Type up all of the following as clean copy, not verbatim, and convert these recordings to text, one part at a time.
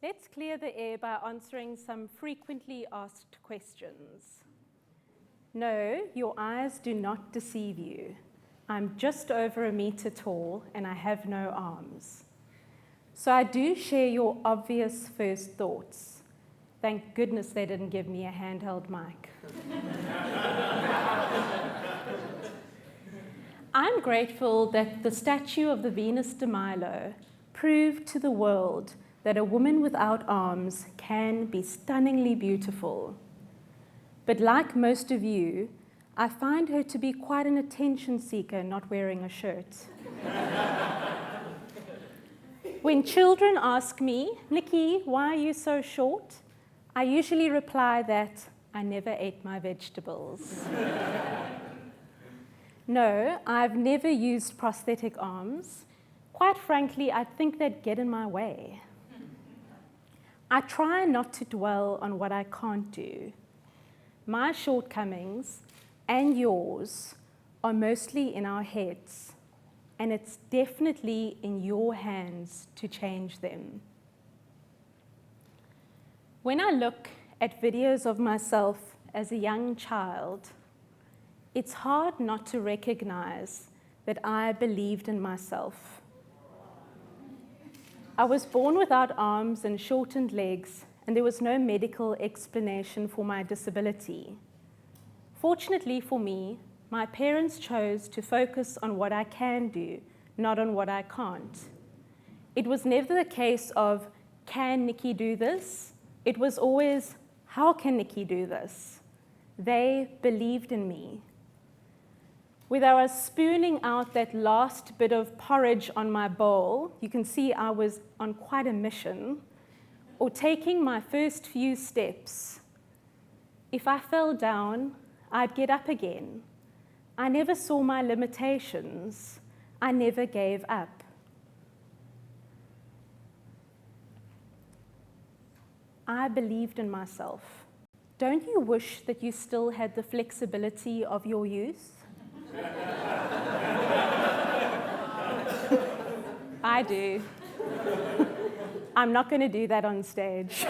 Let's clear the air by answering some frequently asked questions. No, your eyes do not deceive you. I'm just over 1 meter tall and I have no arms. So I do share your obvious first thoughts. Thank goodness they didn't give me a handheld mic. I'm grateful that the statue of the Venus de Milo proved to the world that a woman without arms can be stunningly beautiful. But like most of you, I find her to be quite an attention seeker not wearing a shirt. When children ask me, Nicky, why are you so short? I usually reply that I never ate my vegetables. No, I've never used prosthetic arms. Quite frankly, I think they'd get in my way. I try not to dwell on what I can't do. My shortcomings and yours are mostly in our heads, and it's definitely in your hands to change them. When I look at videos of myself as a young child, it's hard not to recognize that I believed in myself. I was born without arms and shortened legs, and there was no medical explanation for my disability. Fortunately for me, my parents chose to focus on what I can do, not on what I can't. It was never the case of, can Nicky do this? It was always, how can Nicky do this? They believed in me. Whether I was spooning out that last bit of porridge on my bowl, you can see I was on quite a mission, or taking my first few steps. If I fell down, I'd get up again. I never saw my limitations. I never gave up. I believed in myself. Don't you wish that you still had the flexibility of your youth? I do. I'm not going to do that on stage.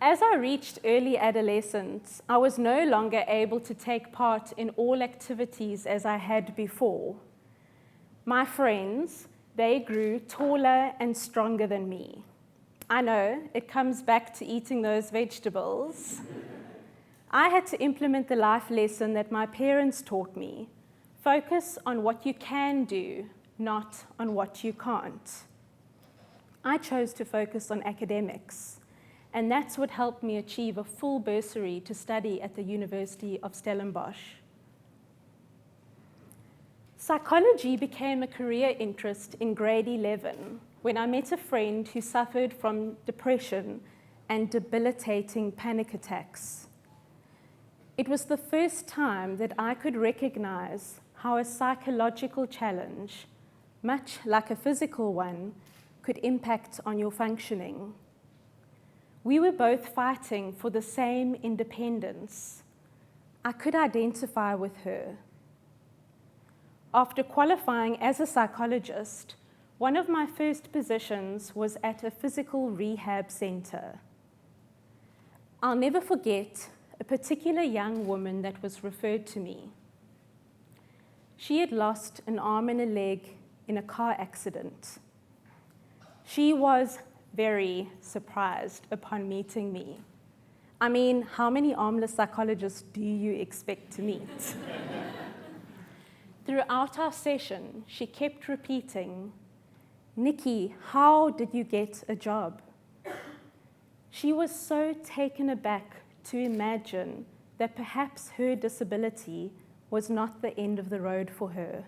As I reached early adolescence, I was no longer able to take part in all activities as I had before. My friends, they grew taller and stronger than me. I know, it comes back to eating those vegetables. I had to implement the life lesson that my parents taught me. Focus on what you can do, not on what you can't. I chose to focus on academics, and that's what helped me achieve a full bursary to study at the University of Stellenbosch. Psychology became a career interest in grade 11 when I met a friend who suffered from depression and debilitating panic attacks. It was the first time that I could recognize how a psychological challenge, much like a physical one, could impact on your functioning. We were both fighting for the same independence. I could identify with her. After qualifying as a psychologist, one of my first positions was at a physical rehab center. I'll never forget a particular young woman that was referred to me. She had lost an arm and a leg in a car accident. She was very surprised upon meeting me. I mean, how many armless psychologists do you expect to meet? Throughout our session, she kept repeating, Nicky, how did you get a job? She was so taken aback to imagine that perhaps her disability was not the end of the road for her.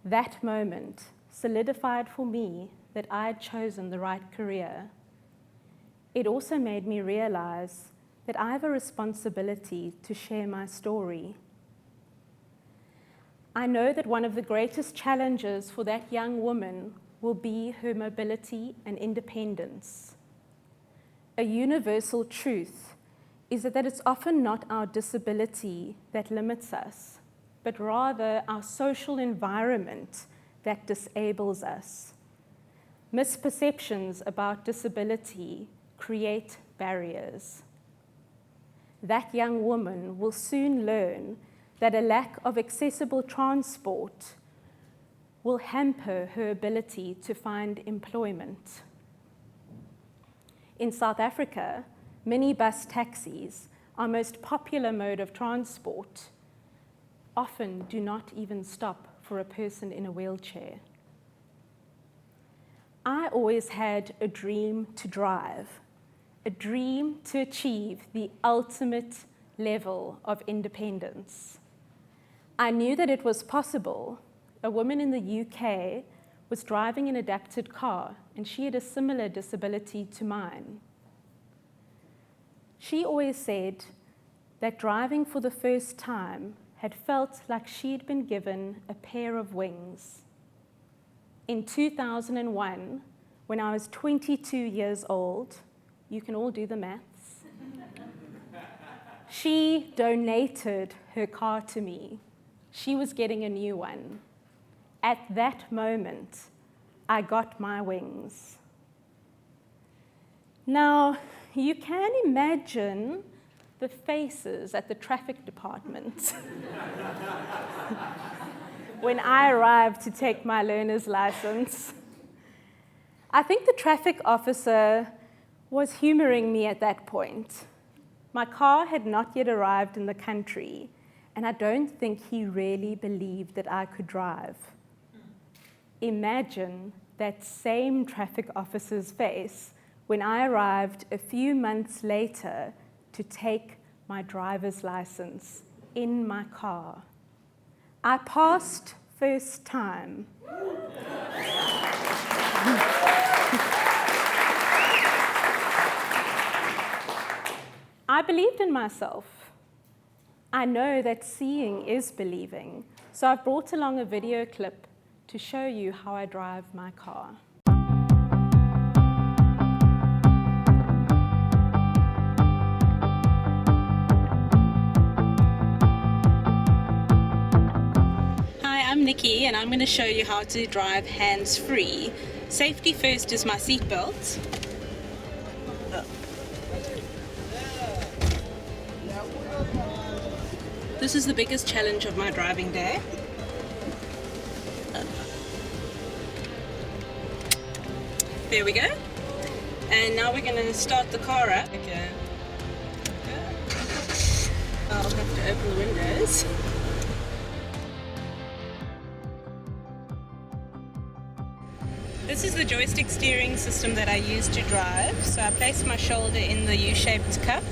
That moment solidified for me that I had chosen the right career. It also made me realize that I have a responsibility to share my story. I know that one of the greatest challenges for that young woman will be her mobility and independence. A universal truth is that it's often not our disability that limits us, but rather our social environment that disables us. Misperceptions about disability create barriers. That young woman will soon learn that a lack of accessible transport will hamper her ability to find employment. In South Africa, minibus taxis, our most popular mode of transport, often do not even stop for a person in a wheelchair. I always had a dream to drive, a dream to achieve the ultimate level of independence. I knew that it was possible. A woman in the UK was driving an adapted car, and she had a similar disability to mine. She always said that driving for the first time had felt like she'd been given a pair of wings. In 2001, when I was 22 years old, you can all do the maths, she donated her car to me. She was getting a new one. At that moment, I got my wings. Now, you can imagine the faces at the traffic department when I arrived to take my learner's license. I think the traffic officer was humoring me at that point. My car had not yet arrived in the country, and I don't think he really believed that I could drive. Imagine that same traffic officer's face when I arrived a few months later to take my driver's license in my car. I passed first time. I believed in myself. I know that seeing is believing, so I've brought along a video clip to show you how I drive my car. Hi, I'm Nikki, and I'm going to show you how to drive hands-free. Safety first is my seatbelt. This is the biggest challenge of my driving day. There we go. And now we're going to start the car up. Okay. I'll have to open the windows. This is the joystick steering system that I use to drive. So I place my shoulder in the U-shaped cup,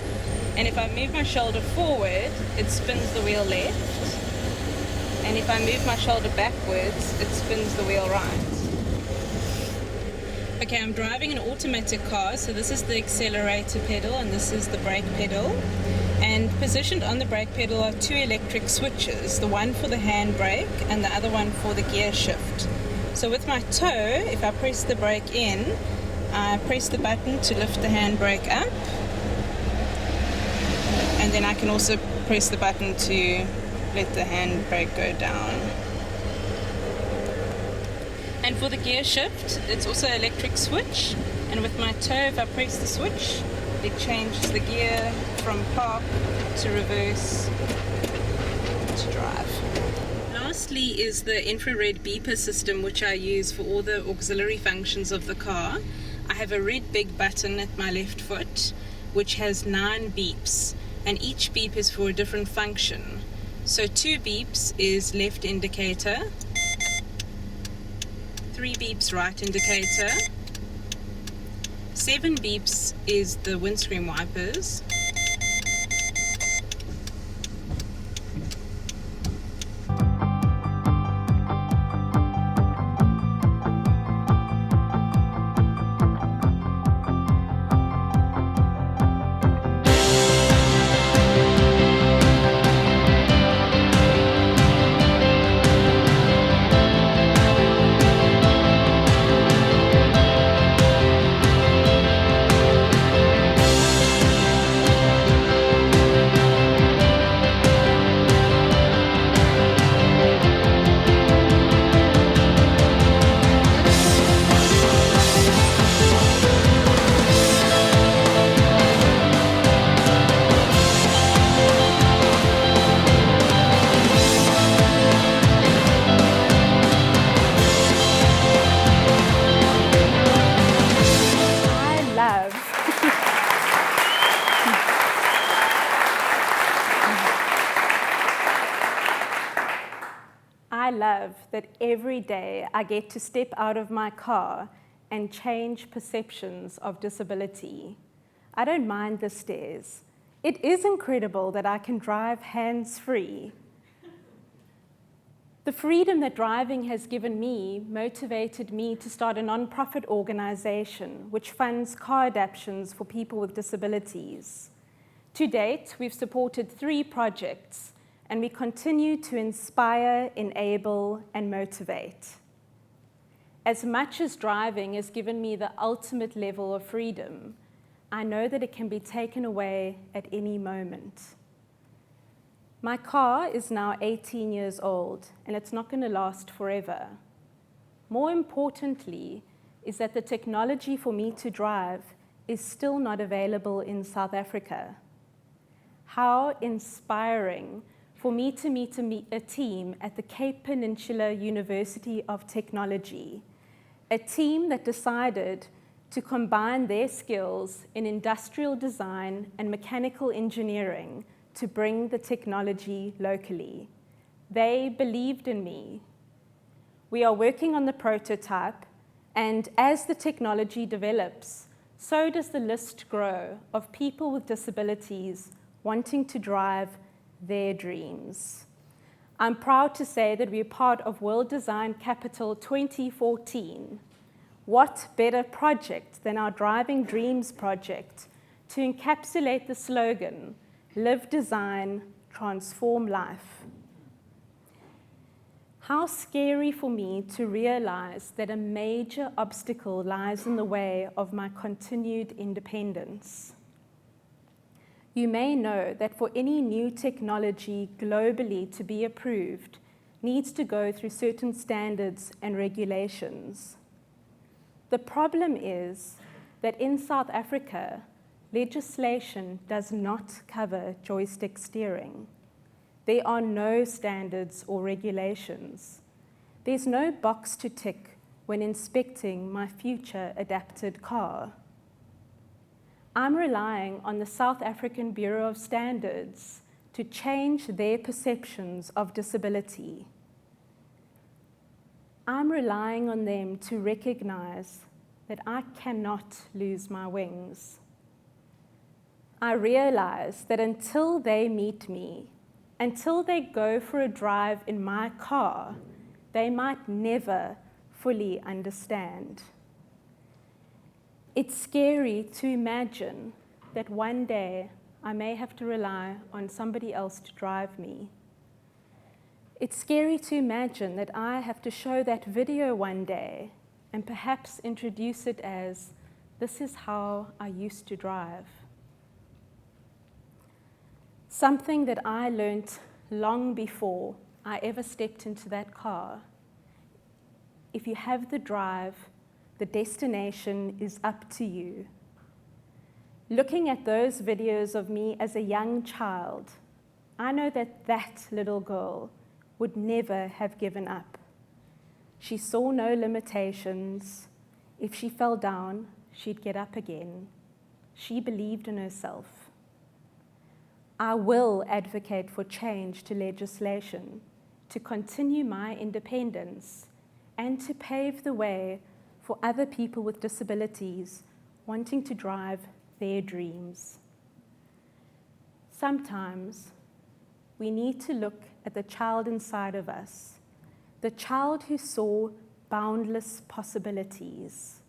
and if I move my shoulder forward, it spins the wheel left. And if I move my shoulder backwards, it spins the wheel right. Okay, I'm driving an automatic car, so this is the accelerator pedal and this is the brake pedal. And positioned on the brake pedal are two electric switches, the one for the handbrake and the other one for the gear shift. So with my toe, if I press the brake in, I press the button to lift the handbrake up. And then I can also press the button to let the handbrake go down. And for the gear shift, it's also an electric switch. And with my toe, if I press the switch, it changes the gear from park to reverse to drive. Lastly is the infrared beeper system, which I use for all the auxiliary functions of the car. I have a red big button at my left foot, which has 9 beeps, and each beep is for a different function. So 2 beeps is left indicator, 3 beeps right indicator, 7 beeps is the windscreen wipers, I love that every day I get to step out of my car and change perceptions of disability. I don't mind the stairs. It is incredible that I can drive hands-free. The freedom that driving has given me motivated me to start a nonprofit organization which funds car adaptations for people with disabilities. To date, we've supported 3 projects, and we continue to inspire, enable, and motivate. As much as driving has given me the ultimate level of freedom, I know that it can be taken away at any moment. My car is now 18 years old, and it's not going to last forever. More importantly, is that the technology for me to drive is still not available in South Africa. How inspiring for me to meet a team at the Cape Peninsula University of Technology, a team that decided to combine their skills in industrial design and mechanical engineering to bring the technology locally. They believed in me. We are working on the prototype, and as the technology develops, so does the list grow of people with disabilities wanting to drive their dreams. I'm proud to say that we're part of World Design Capital 2014. What better project than our Driving Dreams project to encapsulate the slogan, Live Design, Transform Life. How scary for me to realize that a major obstacle lies in the way of my continued independence. You may know that for any new technology globally to be approved, needs to go through certain standards and regulations. The problem is that in South Africa, legislation does not cover joystick steering. There are no standards or regulations. There's no box to tick when inspecting my future adapted car. I'm relying on the South African Bureau of Standards to change their perceptions of disability. I'm relying on them to recognize that I cannot lose my wings. I realize that until they meet me, until they go for a drive in my car, they might never fully understand. It's scary to imagine that one day I may have to rely on somebody else to drive me. It's scary to imagine that I have to show that video one day and perhaps introduce it as, this is how I used to drive. Something that I learned long before I ever stepped into that car. If you have the drive, the destination is up to you. Looking at those videos of me as a young child, I know that that little girl would never have given up. She saw no limitations. If she fell down, she'd get up again. She believed in herself. I will advocate for change to legislation to continue my independence and to pave the way for other people with disabilities wanting to drive their dreams. Sometimes we need to look at the child inside of us, the child who saw boundless possibilities.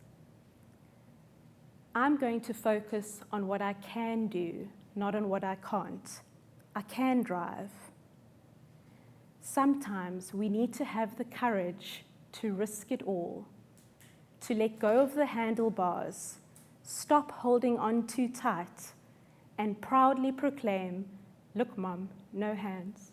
I'm going to focus on what I can do, not on what I can't. I can drive. Sometimes we need to have the courage to risk it all, to let go of the handlebars, stop holding on too tight, and proudly proclaim, look, Mom, no hands.